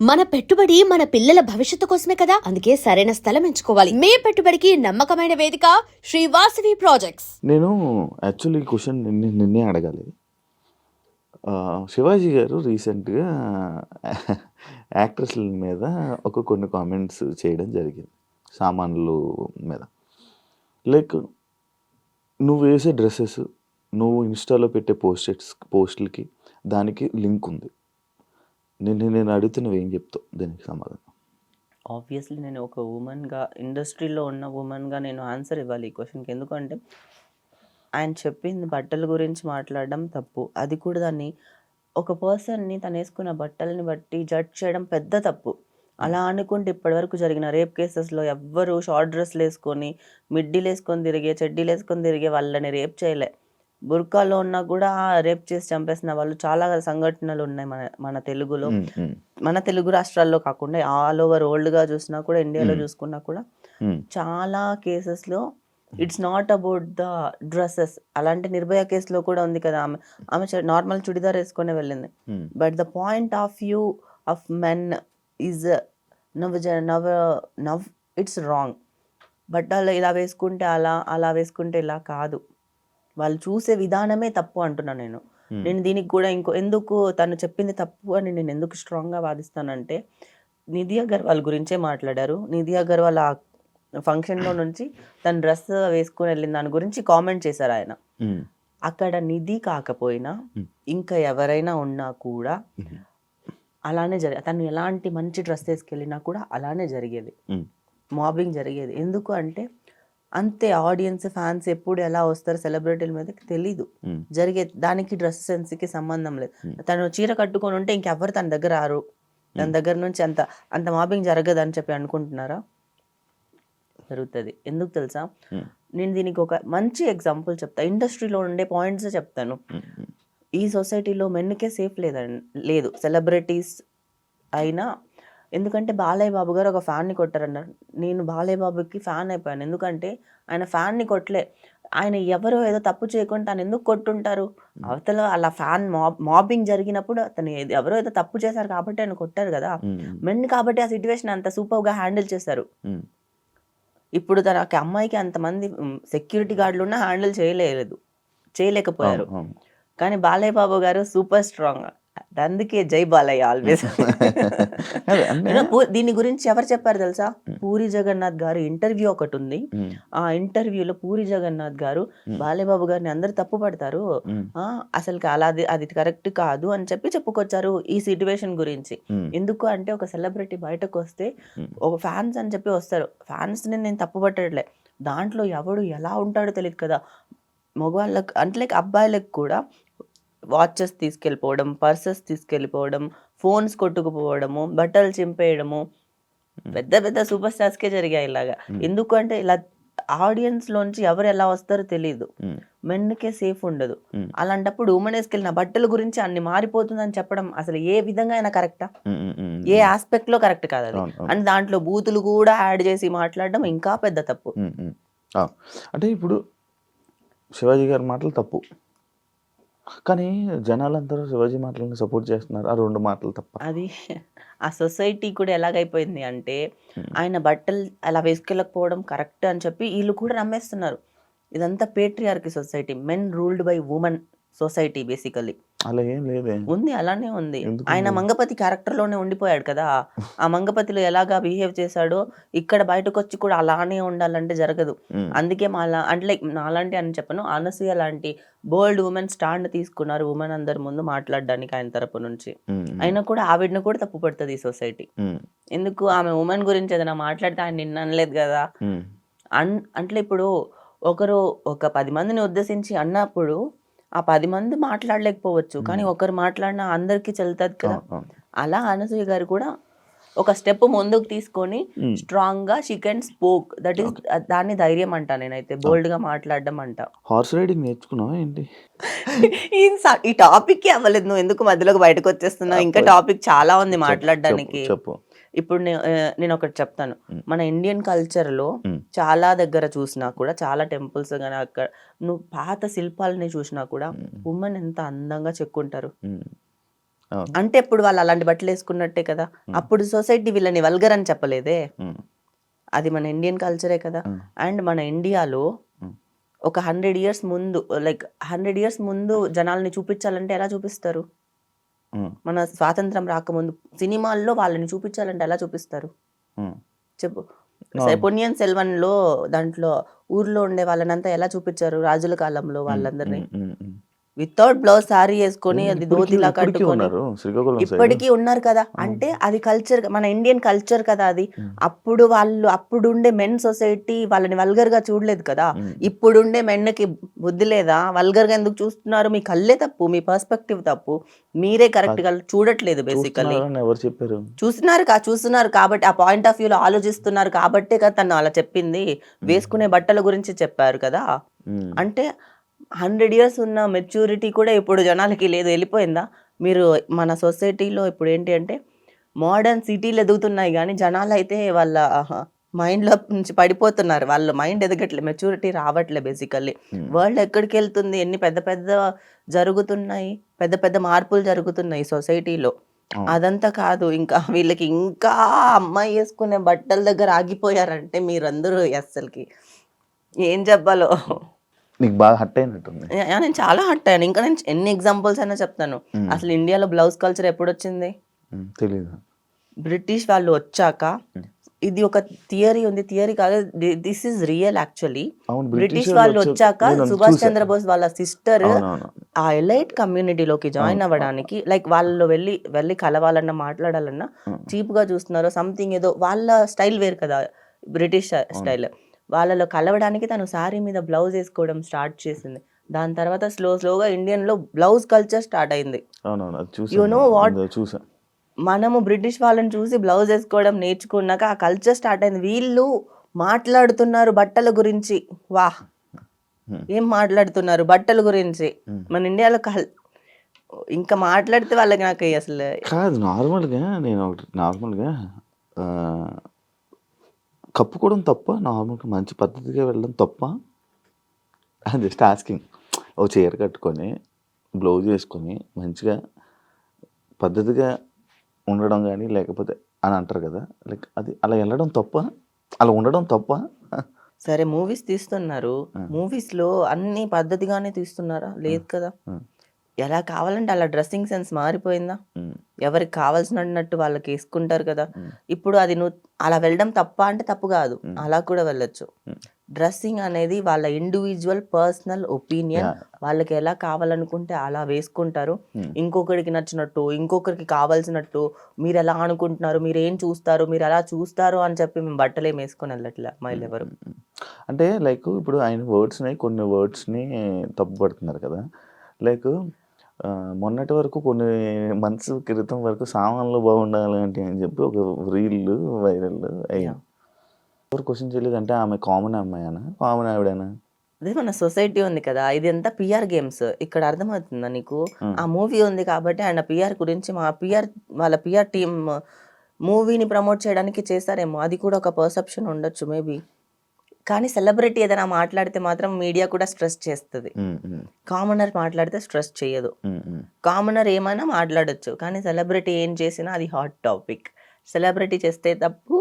మన పెట్టుబడి మన పిల్లల భవిష్యత్తు కోసమే కదా, అందుకే సరైన స్థలం ఎంచుకోవాలి. మీ పెట్టుబడికి నమ్మకమైన వేదిక శ్రీ వాసవి ప్రాజెక్ట్స్. నేను యాక్చువల్లీ ఈ క్వశ్చన్ నిన్నే అడగాలి. శివాజీ గారు రీసెంట్గా యాక్ట్రెస్ల మీద కొన్ని కామెంట్స్ చేయడం జరిగింది, సామాన్లు మీద. లైక్ నువ్వు వేసే డ్రెస్సెస్, నువ్వు ఇన్స్టాలో పెట్టే పోస్టులకి దానికి లింక్ ఉంది. నేను అడుగుతున్నవి ఏం చెప్తావు దానికి సమాధానం? ఆబ్వియస్లీ నేను ఒక ఉమెన్గా, ఇండస్ట్రీలో ఉన్న ఉమెన్గా నేను ఆన్సర్ ఇవ్వాలి ఈ క్వశ్చన్కి. ఎందుకంటే ఆయన చెప్పింది బట్టల గురించి మాట్లాడడం తప్పు. అది కూడా దాన్ని ఒక పర్సన్ని తను వేసుకున్న బట్టలని బట్టి జడ్జ్ చేయడం పెద్ద తప్పు. అలా అనుకుంటే ఇప్పటివరకు జరిగిన రేప్ కేసెస్లో ఎవ్వరు షార్ట్ డ్రెస్లు వేసుకొని, మిడ్డీలు వేసుకొని తిరిగే, చెడ్డీలు వేసుకొని తిరిగే వాళ్ళని రేప్ చేయలే. బుర్కాలో ఉన్నా కూడా రేప్ చేసి చంపేసిన వాళ్ళు చాలా సంఘటనలు ఉన్నాయి మన తెలుగులో. మన తెలుగు రాష్ట్రాల్లో కాకుండా ఆల్ ఓవర్ వరల్డ్గా చూసినా కూడా, ఇండియాలో చూసుకున్నా కూడా చాలా కేసెస్లో it's not about the dresses. అలాంటి నిర్భయ కేసులో కూడా ఉంది కదా, ఆమె నార్మల్ చుడిదార్ వేసుకొని వెళ్ళింది. But the point of view of men is now it's wrong. బట్టలు ఇలా వేసుకుంటే అలా వేసుకుంటే ఇలా కాదు. వాళ్ళు చూసే విధానమే తప్పు అంటున్నాను నేను. నేను దీనికి కూడా ఎందుకు తను చెప్పింది తప్పు అని నేను ఎందుకు స్ట్రాంగ్గా వాదిస్తానంటే, నిధి అగర్వాల్ గురించే మాట్లాడారు. నిధి అగర్వాల్ ఆ ఫంక్షన్లో నుంచి తన డ్రెస్ వేసుకుని వెళ్ళిన దాని గురించి కామెంట్ చేశారు ఆయన. అక్కడ నిధి కాకపోయినా ఇంకా ఎవరైనా ఉన్నా కూడా అలానే జరిగేది. తను ఎలాంటి మంచి డ్రెస్ వేసుకెళ్ళినా కూడా అలానే జరిగేది, మాబింగ్ జరిగేది. ఎందుకు అంటే అంతే, ఆడియన్స్ ఫ్యాన్స్ ఎప్పుడు ఎలా వస్తారు సెలబ్రిటీల మీద తెలీదు, జరిగేది. దానికి డ్రెస్ సెన్స్కి సంబంధం లేదు. తను చీర కట్టుకొని ఉంటే ఇంకెవ్వరు తన దగ్గర రారు, తన దగ్గర నుంచి అంత మాబింగ్ జరగదు అని చెప్పి అనుకుంటున్నారా? జరుగుతుంది. ఎందుకు తెలుసా? నేను దీనికి ఒక మంచి ఎగ్జాంపుల్ చెప్తా, ఇండస్ట్రీలో ఉండే పాయింట్స్ చెప్తాను. ఈ సొసైటీలో మెన్కే సేఫ్ లేదు, సెలబ్రిటీస్ అయినా. ఎందుకంటే బాలయ్య బాబు గారు ఒక ఫ్యాన్ని కొట్టారన్నారు. నేను బాలయ్య బాబుకి ఫ్యాన్ అయిపోయాను. ఎందుకంటే ఆయన ఫ్యాన్ని కొట్టలే, ఆయన ఎవరో ఏదో తప్పు చేయకుండా తను ఎందుకు కొట్టుంటారు? అవతల అలా ఫ్యాన్ మాబింగ్ జరిగినప్పుడు అతను ఎవరో ఏదో తప్పు చేశారు కాబట్టి ఆయన కొట్టారు కదా. మెన్ కాబట్టి ఆ సిచ్యువేషన్ అంత సూపర్గా హ్యాండిల్ చేశారు. ఇప్పుడు తన అమ్మాయికి అంతమంది సెక్యూరిటీ గార్డులు ఉన్నా హ్యాండిల్ చేయలేకపోయారు. కానీ బాలయ్య బాబు గారు సూపర్ స్ట్రాంగ్. అందుకే జై బాలయ్య ఆల్వేస్. దీని గురించి ఎవరు చెప్పారు తెలుసా? పూరి జగన్నాథ్ గారు ఇంటర్వ్యూ ఒకటి ఉంది. ఆ ఇంటర్వ్యూలో పూరి జగన్నాథ్ గారు బాలయ్య బాబు గారిని అందరు తప్పు పడతారు, అసలు అది కరెక్ట్ కాదు అని చెప్పుకొచ్చారు ఈ సిచ్యువేషన్ గురించి. ఎందుకు అంటే ఒక సెలబ్రిటీ బయటకు వస్తే ఒక ఫ్యాన్స్ అని చెప్పి వస్తారు. ఫ్యాన్స్ ని నేను తప్పు పట్టట్లే, దాంట్లో ఎవడు ఎలా ఉంటాడో తెలియదు కదా. మగవాళ్ళకి అంటే లైక్ అబ్బాయిలకు కూడా వాచెస్ తీసుకెళ్ళిపోవడం, పర్సెస్ తీసుకెళ్ళిపోవడం, ఫోన్స్ కొట్టుకుపోవడము, బట్టలు చింపేయడము పెద్ద పెద్ద సూపర్ స్టార్స్కే జరిగాయి ఇలాగా. ఎందుకు అంటే ఇలా ఆడియన్స్ లోంచి ఎవరు ఎలా వస్తారో తెలియదు, మెన్కే సేఫ్ ఉండదు. అలాంటప్పుడు ఉమెన్ వేసుకెళ్ళిన బట్టల గురించి అన్ని మారిపోతుందని చెప్పడం అసలు ఏ విధంగా అయినా కరెక్టా? ఏ ఆస్పెక్ట్ లో కరెక్ట్ కాదు అది. అండ్ దాంట్లో బూతులు కూడా యాడ్ చేసి మాట్లాడడం ఇంకా పెద్ద తప్పు. అంటే ఇప్పుడు శివాజీ గారి మాటలు తప్పు, కానీ జనాలందరూ శివాజీ మాటలను సపోర్ట్ చేస్తున్నారు. ఆ రెండు మాటలు తప్ప. అది ఆ సొసైటీ కూడా ఎలాగైపోయింది అంటే, ఆయన బట్టలు అలా వేసుకెళ్ళకపోవడం కరెక్ట్ అని చెప్పి వీళ్ళు కూడా నమ్మేస్తున్నారు. ఇదంతా patriarchy society, men ruled by women society basically. అలా ఏం లేదే ఉంది, అలానే ఉంది. ఆయన మంగపతి క్యారెక్టర్లోనే ఉండిపోయాడు కదా. ఆ మంగపతిలో ఎలాగా బిహేవ్ చేశాడో ఇక్కడ బయటకు వచ్చి కూడా అలానే ఉండాలంటే జరగదు. అందుకే అంటే లైక్ నాలాంటి అని చెప్పను, అనసూయ లాంటి బోల్డ్ ఉమెన్ స్టాండ్ తీసుకున్నారు ఉమెన్ అందరి ముందు మాట్లాడడానికి ఆయన తరపు నుంచి. అయినా కూడా ఆవిడని కూడా తప్పు పడుతుంది ఈ సొసైటీ. ఎందుకు? ఆమె ఉమెన్ గురించి ఏదైనా మాట్లాడితే ఆయన నిన్న అనలేదు కదా. అంటే ఇప్పుడు ఒకరు ఒక 10 మందిని ఉద్దేశించి అన్నప్పుడు ఆ 10 మంది మాట్లాడలేకపోవచ్చు, కానీ ఒకరు మాట్లాడినా అందరికీ చెల్లుతుంది కదా. అలా అనసూయ గారు కూడా ఒక స్టెప్ ముందుకు తీసుకొని స్ట్రాంగ్ గా she can spoke, that is దాన్ని ధైర్యం అంట. నేనైతే బోల్డ్ గా మాట్లాడడం అంట. హార్స్ రైడింగ్ నేర్చుకున్నావా ఏంటి? ఈ టాపిక్ కి అవ్వలేదు, నువ్వు ఎందుకు మధ్యలోకి బయటకు వచ్చేస్తున్నావు? ఇంకా టాపిక్ చాలా ఉంది మాట్లాడడానికి. ఇప్పుడు నేను ఒకటి చెప్తాను. మన ఇండియన్ కల్చర్ లో చాలా దగ్గర చూసినా కూడా, చాలా టెంపుల్స్ కానీ అక్కడ నువ్వు పాత శిల్పాలని చూసినా కూడా ఉమెన్ ఎంత అందంగా చెక్కుంటారు. అవును. అంటే ఇప్పుడు వాళ్ళు అలాంటి బట్టలు వేసుకున్నట్టే కదా. అప్పుడు సొసైటీ వీళ్ళని వల్గర్ అని చెప్పలేదే. ఉమ్, అది మన ఇండియన్ కల్చరే కదా. ఉమ్, అండ్ మన ఇండియాలో ఉమ్, ఒక 100 ఇయర్స్ ముందు, లైక్ 100 ఇయర్స్ ముందు జనాల్ని చూపించాలంటే ఎలా చూపిస్తారు? ఉమ్, మన స్వాతంత్రం రాకముందు సినిమాల్లో వాళ్ళని చూపించాలంటే ఎలా చూపిస్తారు ఉమ్. చెప్పు? అవును. పొన్నియిన్ సెల్వన్లో దాంట్లో ఊర్లో ఉండే వాళ్ళనంతా ఎలా చూపించారు రాజుల కాలంలో ఉమ్, వాళ్ళందరినీ? ఉమ్, ఉమ్, ఉమ్. వితౌట్ బ్లౌజ్ సారీ వేసుకొని అది ధోతిలా ఇప్పటికీ కట్టుకొని ఉన్నారు శ్రీకాకుళం సైడ్. ఇప్పటికీ ఉన్నారు కదా. అంటే అది కల్చర్, మన ఇండియన్ కల్చర్ కదా అది. అప్పుడు వాళ్ళు అప్పుడుండే మెన్ సొసైటీ వాళ్ళని వల్గర్ గా చూడలేదు కదా. ఇప్పుడుండే మెన్కి బుద్ధి లేదా? వల్గర్ గా ఎందుకు చూస్తున్నారు? మీ కళ్ళే తప్పు, మీ పర్స్పెక్టివ్ తప్పు, మీరే కరెక్ట్ గా చూడట్లేదు బేసికలీ. చూస్తున్నారని ఎవరు చెప్పారు? చూస్తున్నారు కాబట్టి, ఆ పాయింట్ ఆఫ్ వ్యూలో ఆలోచిస్తున్నారు కాబట్టే కదా తను అలా చెప్పింది. వేసుకునే బట్టల గురించి చెప్పారు కదా. ఉమ్, అంటే 100 ఇయర్స్ ఉన్న మెచ్యూరిటీ కూడా ఇప్పుడు జనాలకి లేదు, వెళ్ళిపోయిందా? మీరు మన సొసైటీలో ఇప్పుడు ఏంటి అంటే మోడర్న్ సిటీలు ఎదుగుతున్నాయి కానీ జనాలు అయితే వాళ్ళ మైండ్లో నుంచి పడిపోతున్నారు. వాళ్ళ మైండ్ ఎదగట్లే, మెచ్యూరిటీ రావట్లే బేసికల్లీ. వరల్డ్ ఎక్కడికి వెళ్తుంది? ఎన్ని పెద్ద పెద్ద జరుగుతున్నాయి, పెద్ద పెద్ద మార్పులు జరుగుతున్నాయి సొసైటీలో. అవును. అదంతా కాదు, ఇంకా వీళ్ళకి ఇంకా అమ్మాయి వేసుకునే బట్టల దగ్గర ఆగిపోయారంటే మీరందరూ అస్సలకి ఏం చెప్పాలో. నీకు బాగా హట్ అయినట్టుంది. నేను చాలా హర్ట్ అయ్యాను. ఇంకా నేను ఎన్ని ఎగ్జాంపుల్స్ అయినా చెప్తాను. అసలు ఇండియాలో బ్లౌజ్ కల్చర్ ఎప్పుడు వచ్చింది? తెలీదు. బ్రిటిష్ వాళ్ళు వచ్చాక. ఇది ఒక థియరీ ఉంది, థియరీ కాదు, దిస్ ఈజ్ రియల్ యాక్చువల్లీ. అవును, బ్రిటిష్ వాళ్ళు వచ్చాక సుభాష్ చంద్రబోస్ వాళ్ళ సిస్టర్ అవునవును. ఆ ఎలైట్ కమ్యూనిటీలోకి జాయిన్ అవ్వడానికి, లైక్ వాళ్ళు వెళ్ళి కలవాలన్నా మాట్లాడాలన్నా చీప్ గా చూస్తున్నారు సంథింగ్, ఏదో వాళ్ళ స్టైల్ వేరు కదా బ్రిటిష్ స్టైల్. వాళ్ళలో కలవడానికి తను శారీ మీద బ్లౌజ్ వేసుకోవడం స్టార్ట్ చేసింది. దాని తర్వాత స్లోగా ఇండియన్లో బ్లౌజ్ కల్చర్ స్టార్ట్ అయింది. అవునవును, అది యు చూసాను. Know what? చూసా. మనము బ్రిటిష్ వాళ్ళని చూసి బ్లౌజ్ వేసుకోవడం నేర్చుకున్నాక ఆ కల్చర్ స్టార్ట్ అయింది. వీళ్ళు మాట్లాడుతున్నారు బట్టల గురించి. వాహ్, ఏం మాట్లాడుతున్నారు బట్టల గురించి మన ఇండియాలో. ఇంకా మాట్లాడితే వాళ్ళకి నాకు అసలు కాదు, నార్మల్గా నేను నార్మల్గా కప్పుకోవడం తప్ప, నార్మల్గా మంచి పద్ధతిగా వెళ్ళడం తప్ప? Just asking. ఓ చీర కట్టుకొని బ్లౌజ్ వేసుకొని మంచిగా పద్ధతిగా ఉండడం కానీ లేకపోతే అని అంటారు కదా, లైక్ అది అలా వెళ్ళడం తప్ప, అలా ఉండడం తప్ప? సరే, మూవీస్ తీస్తున్నారు, మూవీస్ లో అన్ని పద్ధతిగానే తీస్తున్నారా? లేదు కదా. ఎలా కావాలంటే అలా డ్రెస్సింగ్ సెన్స్ మారిపోయిందా? ఎవరికి కావాల్సినట్టు వాళ్ళకి వేసుకుంటారు కదా. ఇప్పుడు అది నువ్వు అలా వెళ్ళడం తప్ప అంటే తప్పు కాదు, అలా కూడా వెళ్ళొచ్చు. డ్రెస్సింగ్ అనేది వాళ్ళ ఇండివిజువల్ పర్సనల్ ఒపీనియన్. వాళ్ళకి ఎలా కావాలనుకుంటే అలా వేసుకుంటారు. ఇంకొకరికి నచ్చినట్టు, ఇంకొకరికి కావాల్సినట్టు మీరు ఎలా అనుకుంటున్నారు, మీరు ఏం చూస్తారు, మీరు ఎలా చూస్తారు అని చెప్పి మేము బట్టలు ఏం వేసుకొని వెళ్ళట్లే అమ్మాయిలు ఎవరు. అంటే లైక్ ఇప్పుడు ఆయన కొన్ని వర్డ్స్ని తప్పుపడుతున్నారు కదా. లైక్ మొన్నటి వరకు కొన్ని మంత్స్ క్రితం వరకు సామాన్లు బాగుండాలి అంటే అని చెప్పి ఒక రీల్ వైరల్ అయ్యింది. ఎవరు క్వశ్చన్ చేయలేదు అంటే ఆమె కామన్ అమ్మాయినా, కామన్ ఆవిడేనా? అదే మన సొసైటీ ఉంది కదా, ఇది అంతా పిఆర్ గేమ్స్. ఇక్కడ అర్థమవుతుందా నీకు? ఆ మూవీ ఉంది కాబట్టి ఆయన పిఆర్ గురించి, వాళ్ళ పిఆర్ టీమ్ మూవీని ప్రమోట్ చేయడానికి చేశారేమో. అది కూడా ఒక పర్సెప్షన్ ఉండొచ్చు మేబీ. కానీ సెలబ్రిటీ ఏదైనా మాట్లాడితే మాత్రం మీడియా కూడా స్ట్రెస్ చేస్తుంది. కామనర్ మాట్లాడితే స్ట్రెస్ చేయదు. కామనర్ ఏమైనా మాట్లాడొచ్చు, కానీ సెలబ్రిటీ ఏం చేసినా అది హాట్ టాపిక్. సెలబ్రిటీ చేస్తే తప్పు,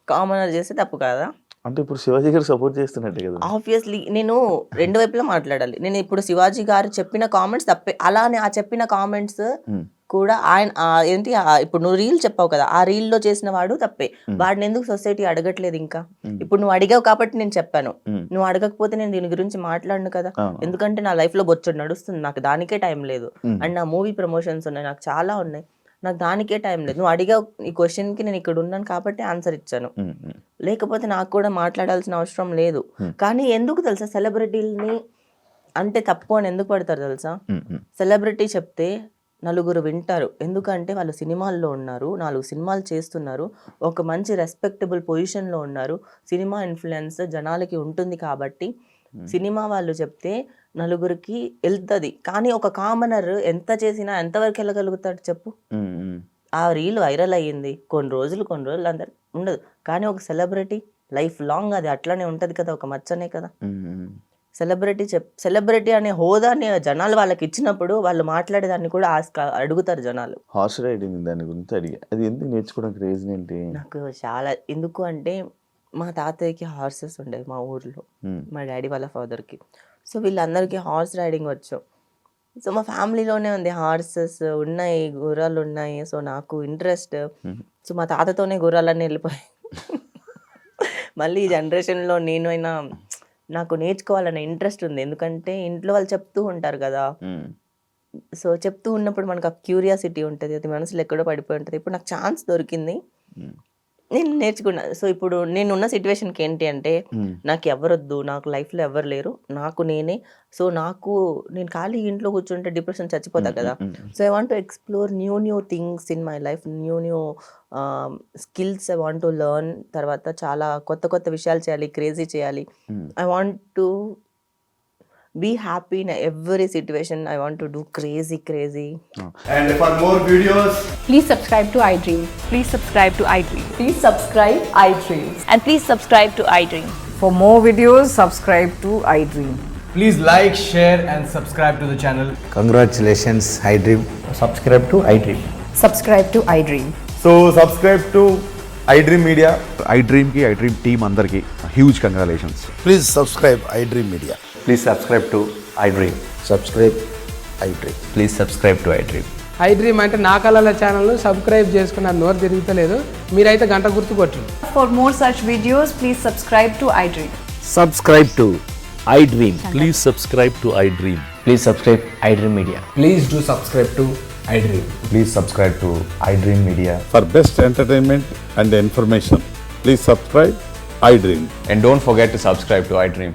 కామనర్ చేస్తే తప్పు కాదా? అంటే ఇప్పుడు శివాజీ గారు సపోర్ట్ చేస్తున్నట్టే కదా. ఆబ్వియస్లీ నేను రెండు వైపులా మాట్లాడాలి. నేను ఇప్పుడు శివాజీ గారు చెప్పిన కామెంట్స్ తప్పే, అలానే ఆ చెప్పిన కామెంట్స్ కూడా ఆయన ఇప్పుడు నువ్వు రీల్ చెప్పావు కదా, ఆ రీల్ లో చేసిన వాడు తప్పే. వాడిని ఎందుకు సొసైటీ అడగట్లేదు? ఇంకా ఇప్పుడు నువ్వు అడిగావు కాబట్టి నేను చెప్పాను. నువ్వు అడగకపోతే నేను దీని గురించి మాట్లాడను కదా. ఎందుకంటే నా లైఫ్ లో బొచ్చడు నడుస్తుంది, నాకు దానికే టైం లేదు. అండ్ నా మూవీ ప్రమోషన్స్ ఉన్నాయి, నాకు చాలా ఉన్నాయి, నాకు దానికే టైం లేదు. నువ్వు అడిగావు ఈ క్వశ్చన్కి, నేను ఇక్కడ ఉన్నాను కాబట్టి ఆన్సర్ ఇచ్చాను. లేకపోతే నాకు కూడా మాట్లాడాల్సిన అవసరం లేదు. కానీ ఎందుకు తెలుసా సెలబ్రిటీలని అంటే తప్పు అని ఎందుకు పడతారు తెలుసా? సెలబ్రిటీ చెప్తే నలుగురు వింటారు, ఎందుకంటే వాళ్ళు సినిమాల్లో ఉన్నారు, 4 సినిమాలు చేస్తున్నారు, ఒక మంచి రెస్పెక్టబుల్ పొజిషన్లో ఉన్నారు, సినిమా ఇన్ఫ్లుయెన్స్ జనాలకి ఉంటుంది కాబట్టి సినిమా వాళ్ళు చెప్తే నలుగురికి వెళ్తుంది. కానీ ఒక కామనర్ ఎంత చేసినా ఎంతవరకు వెళ్ళగలుగుతాడు చెప్పు? ఆ రీల్ వైరల్ అయ్యింది కొన్ని రోజులు అందరు ఉండదు, కానీ ఒక సెలబ్రిటీ లైఫ్ లాంగ్ అది అట్లనే ఉంటుంది కదా, ఒక మచ్చనే కదా. సెలబ్రిటీ అనే హోదాని జనాలు వాళ్ళకి ఇచ్చినప్పుడు వాళ్ళు మాట్లాడేదాన్ని కూడా అడుగుతారు జనాలు. హార్స్ రైడింగ్ దాని గురించి అడిగా, అది ఎందుకు నేర్చుకోవడానికి రీజన్ ఏంటి? నాకు చాలా ఎందుకు అంటే మా తాతయ్యకి హార్సెస్ ఉండేవి మా ఊర్లో, మా డాడీ వాళ్ళ ఫాదర్కి. సో వీళ్ళందరికీ హార్స్ రైడింగ్ వచ్చు. సో మా ఫ్యామిలీలోనే ఉంది, హార్సెస్ ఉన్నాయి, గుర్రాలు ఉన్నాయి. సో నాకు ఇంట్రెస్ట్. సో మా తాతతోనే గుర్రాలన్నీ వెళ్ళిపోయాయి. మళ్ళీ ఈ జనరేషన్లో నేనైనా నాకు నేర్చుకోవాలనే ఇంట్రెస్ట్ ఉంది. ఎందుకంటే ఇంట్లో వాళ్ళు చెప్తూ ఉంటారు కదా, సో చెప్తూ ఉన్నప్పుడు మనకు ఆ క్యూరియాసిటీ ఉంటుంది, అది మనసులో ఎక్కడో పడిపోయి ఉంటుంది. ఇప్పుడు నాకు ఛాన్స్ దొరికింది, నేను నేర్చుకున్నా. సో ఇప్పుడు నేనున్న సిచ్యువేషన్కి ఏంటి అంటే నాకు ఎవరొద్దు, నాకు లైఫ్లో ఎవరు లేరు, నాకు నేనే. సో నేను ఖాళీ ఇంట్లో కూర్చుంటే డిప్రెషన్ చచ్చిపోతా కదా. So I want to explore new things in my life, new skills I want to learn. తర్వాత చాలా కొత్త విషయాలు చేయాలి, క్రేజీ చేయాలి. I want to be happy in every situation. I want to do crazy. And for more videos, Please subscribe to iDream. Please subscribe to iDream. Please subscribe iDream. And please subscribe to iDream. For more videos, subscribe to iDream. please like, share and subscribe to the channel. Congratulations, iDream. Subscribe to iDream. Subscribe to iDream. So subscribe to iDream Media. iDream ki iDream team andarki huge congratulations. Please subscribe iDream Media. Please subscribe to iDream. Subscribe iDream. Please subscribe to iDream. iDream అంటే నా కళల channel subscribe చేసుకున్న నోరు తిరుగుతలేదు, మీరైతే గంట గుర్తు కొట్టండి. For more such videos, please subscribe to iDream. Subscribe to iDream. Please subscribe to iDream. Please subscribe iDream Media. Please do subscribe to iDream. Please subscribe to iDream Media. For best entertainment and information, please subscribe iDream. And don't forget to subscribe to iDream.